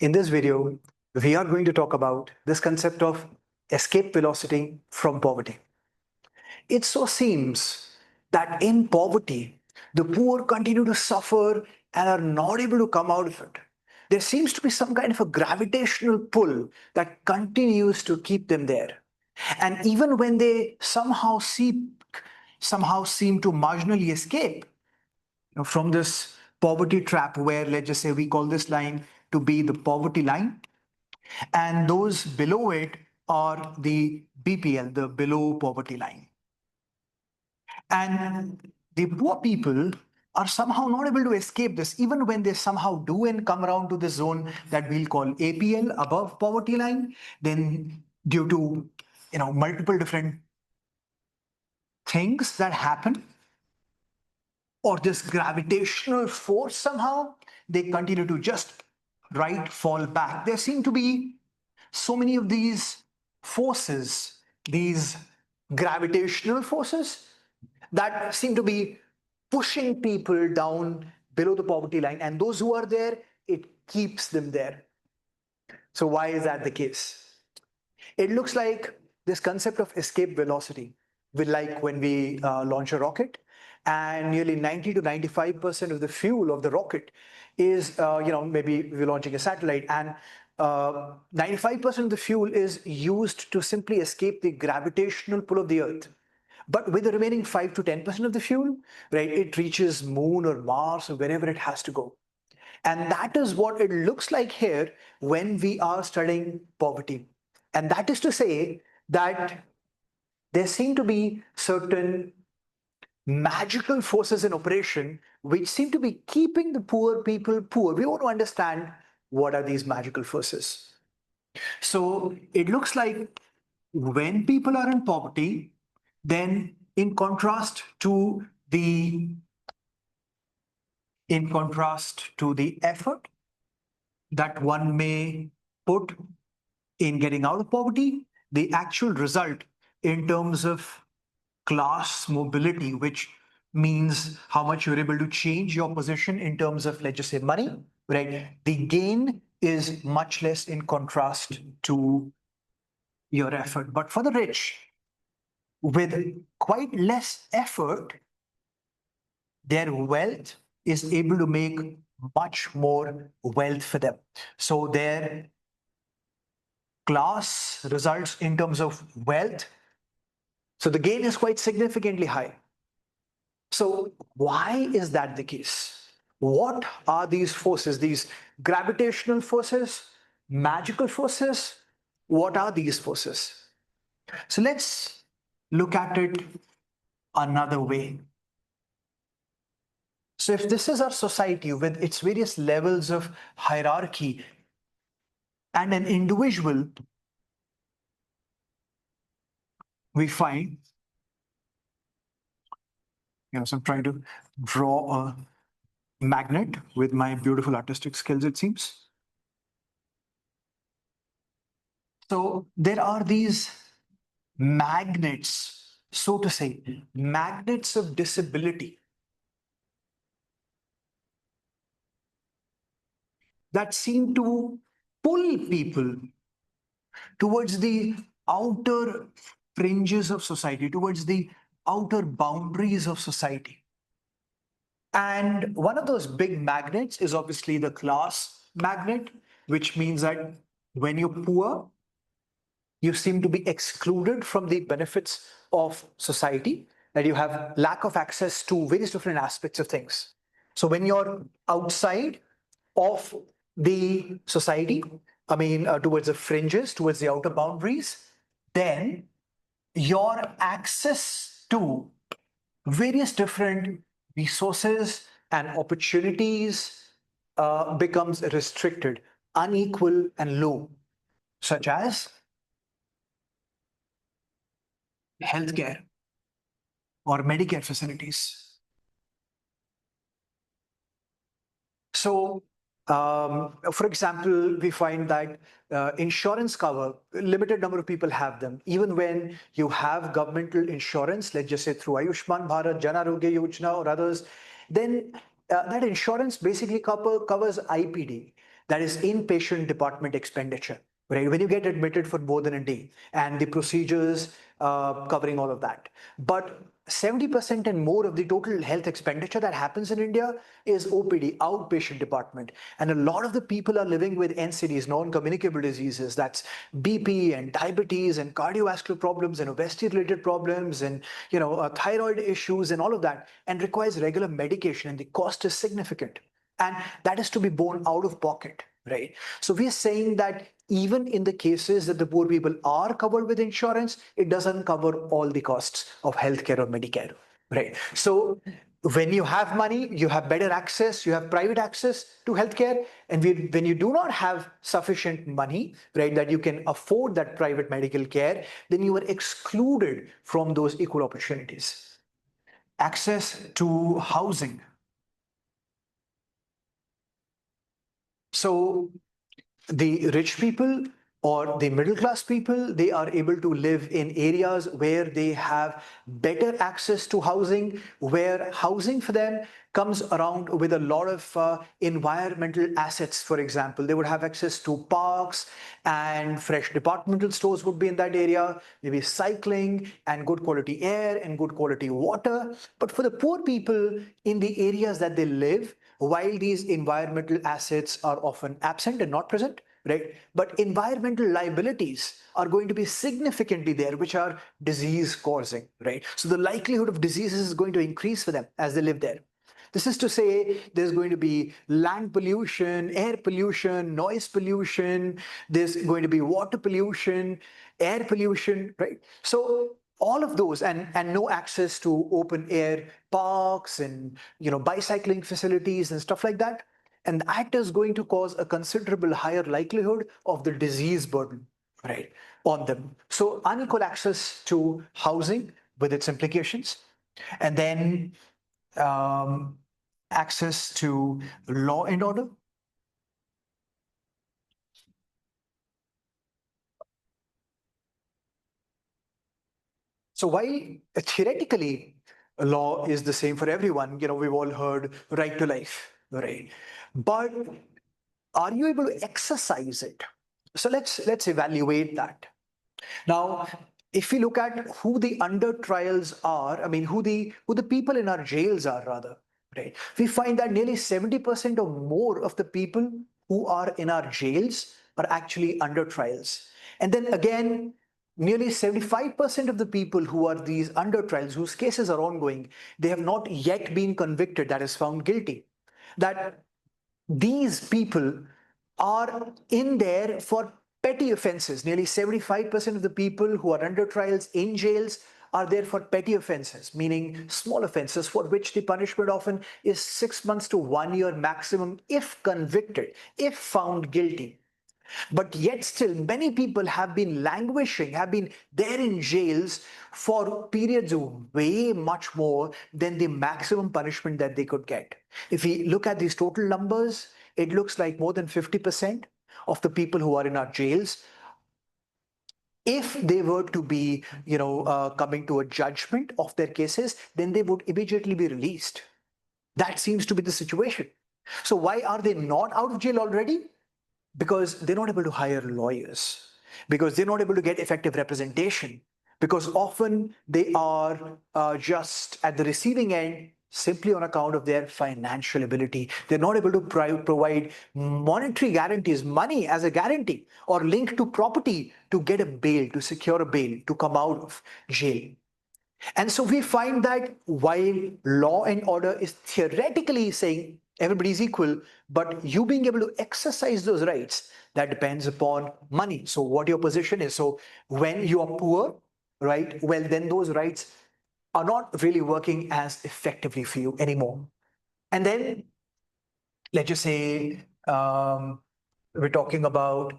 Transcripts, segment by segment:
In this video, we are going to talk about this concept of escape velocity from poverty. It so seems that in poverty, the poor continue to suffer and are not able to come out of it. There seems to be some kind of a gravitational pull that continues to keep them there. And even when they somehow seem to marginally escape from this poverty trap, where let's just say we call this line to be the poverty line, and those below it are the BPL, the below poverty line. And the poor people are somehow not able to escape this, even when they somehow do and come around to the zone that we'll call APL, above poverty line. Then due to multiple different things that happen, or this gravitational force, somehow they continue to just fall back. There seem to be so many of these forces, these gravitational forces, that seem to be pushing people down below the poverty line, and those who are there, it keeps them there. So why is that the case? It looks like this concept of escape velocity will, like when we launch a rocket, and nearly 90 to 95% of the fuel of the rocket is, maybe we're launching a satellite, and 95% of the fuel is used to simply escape the gravitational pull of the Earth. But with the remaining 5 to 10% of the fuel, right, it reaches Moon or Mars or wherever it has to go. And that is what it looks like here when we are studying poverty. And that is to say that there seem to be certain magical forces in operation which seem to be keeping the poor people poor. We want to understand what are these magical forces. So it looks like when people are in poverty, then in contrast to the effort that one may put in getting out of poverty, the actual result in terms of class mobility, which means how much you're able to change your position in terms of, let's just say, money, right? The gain is much less in contrast to your effort. But for the rich, with quite less effort, their wealth is able to make much more wealth for them. So their class results in terms of wealth, so the gain is quite significantly high. So why is that the case? What are these forces, these gravitational forces, magical forces? What are these forces? So let's look at it another way. So if this is our society with its various levels of hierarchy, and an individual, we find, so I'm trying to draw a magnet with my beautiful artistic skills, it seems. So there are these magnets, so to say, magnets of disability that seem to pull people towards the outer fringes of society, towards the outer boundaries of society. And one of those big magnets is obviously the class magnet, which means that when you're poor, you seem to be excluded from the benefits of society, that you have lack of access to various different aspects of things. So when you're outside of the society, towards the fringes, towards the outer boundaries, then your access to various different resources and opportunities becomes restricted, unequal, and low, such as healthcare or Medicare facilities. So, for example, we find that insurance cover, limited number of people have them. Even when you have governmental insurance, let's just say through Ayushman Bharat, Jan Arogya Yojana or others, then that insurance basically covers IPD. that is inpatient department expenditure, right? When you get admitted for more than a day and the procedures covering all of that. But 70% and more of the total health expenditure that happens in India is OPD, outpatient department. And a lot of the people are living with NCDs, non-communicable diseases. That's BP and diabetes and cardiovascular problems and obesity-related problems and thyroid issues and all of that, and requires regular medication, and the cost is significant. And that is to be borne out of pocket, right? So we are saying that even in the cases that the poor people are covered with insurance, it doesn't cover all the costs of healthcare or Medicare, right? So when you have money, you have better access, you have private access to healthcare. And when you do not have sufficient money, right, that you can afford that private medical care, then you are excluded from those equal opportunities. Access to housing. So the rich people or the middle class people, they are able to live in areas where they have better access to housing, where housing for them comes around with a lot of environmental assets. For example, they would have access to parks, and fresh departmental stores would be in that area, maybe cycling and good quality air and good quality water. But for the poor people in the areas that they live, while these environmental assets are often absent and not present, right? But environmental liabilities are going to be significantly there, which are disease causing, right? So the likelihood of diseases is going to increase for them as they live there. This is to say there's going to be land pollution, air pollution, noise pollution, there's going to be water pollution, air pollution, right? So all of those, and no access to open air parks and bicycling facilities and stuff like that. And that is going to cause a considerable higher likelihood of the disease burden, right, on them. So unequal access to housing with its implications, and then um, access to law and order. So while theoretically law is the same for everyone, we've all heard right to life, right? But are you able to exercise it? So let's evaluate that. Now, if we look at who the under trials are, I mean, who the people in our jails are rather, right? We find that nearly 70% or more of the people who are in our jails are actually under trials. And then again, nearly 75% of the people who are these under trials, whose cases are ongoing, they have not yet been convicted, that is found guilty. That these people are in there for petty offenses. Nearly 75% of the people who are under trials in jails are there for petty offenses, meaning small offenses for which the punishment often is 6 months to 1 year maximum if convicted, if found guilty. But yet still, many people have been languishing, have been there in jails for periods of way much more than the maximum punishment that they could get. If we look at these total numbers, it looks like more than 50% of the people who are in our jails, if they were to be, coming to a judgment of their cases, then they would immediately be released. That seems to be the situation. So why are they not out of jail already? Because they're not able to hire lawyers, because they're not able to get effective representation, because often they are just at the receiving end simply on account of their financial ability. They're not able to provide monetary guarantees, money as a guarantee, or link to property to get a bail, to secure a bail, to come out of jail. And so we find that while law and order is theoretically saying everybody's equal, but you being able to exercise those rights, that depends upon money. So what your position is. So when you are poor, right, well, then those rights are not really working as effectively for you anymore. And then let's just say we're talking about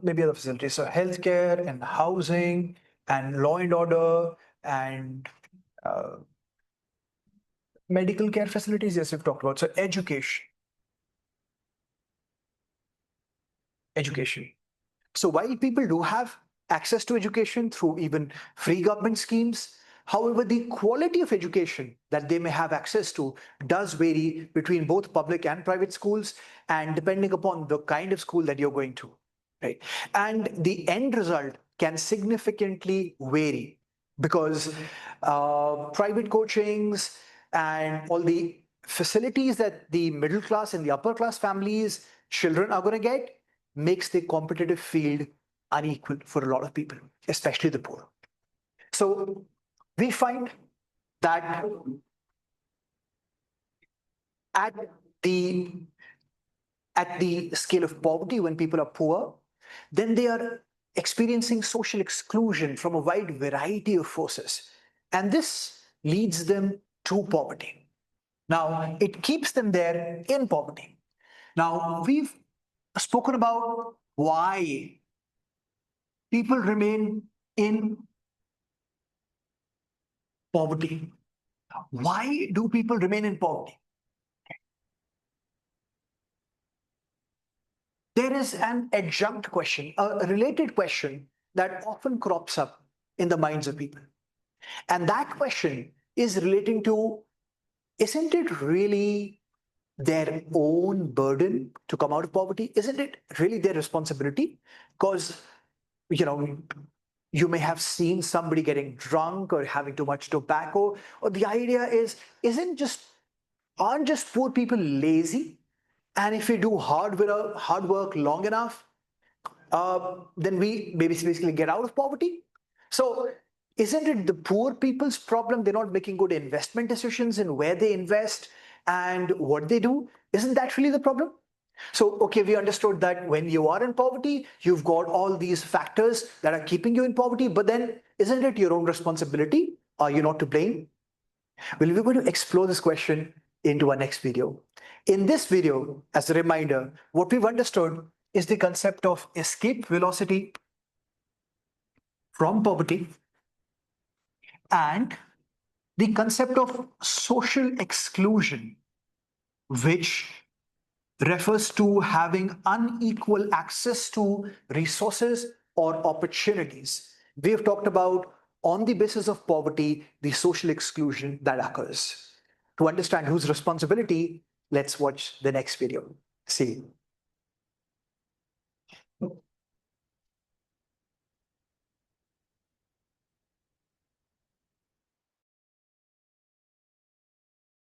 maybe other facilities. So healthcare and housing and law and order and uh, medical care facilities, yes, we've talked about. So education. So while people do have access to education through even free government schemes, However, the quality of education that they may have access to does vary between both public and private schools, and depending upon the kind of school that you're going to, right? And the end result can significantly vary because private coachings and all the facilities that the middle class and the upper class families children are going to get makes the competitive field unequal for a lot of people, especially the poor. So we find that at the at the scale of poverty, when people are poor, then they are experiencing social exclusion from a wide variety of forces. And this leads them to poverty. Now, it keeps them there in poverty. Now, we've spoken about why people remain in poverty. Why do people remain in poverty? There is an adjunct question, a related question that often crops up in the minds of people. And that question is relating to, isn't it really their own burden to come out of poverty? Isn't it really their responsibility? Because, you know, you may have seen somebody getting drunk or having too much tobacco, or the idea is, aren't just poor people lazy? And if we do hard work long enough, then we basically get out of poverty. So isn't it the poor people's problem? They're not making good investment decisions in where they invest and what they do. Isn't that really the problem? So, okay, we understood that when you are in poverty, you've got all these factors that are keeping you in poverty, but then isn't it your own responsibility? Are you not to blame? Well, we're going to explore this question into our next video. In this video, as a reminder, what we've understood is the concept of escape velocity from poverty and the concept of social exclusion, which refers to having unequal access to resources or opportunities. We have talked about, on the basis of poverty, the social exclusion that occurs. To understand whose responsibility, let's watch the next video. See you.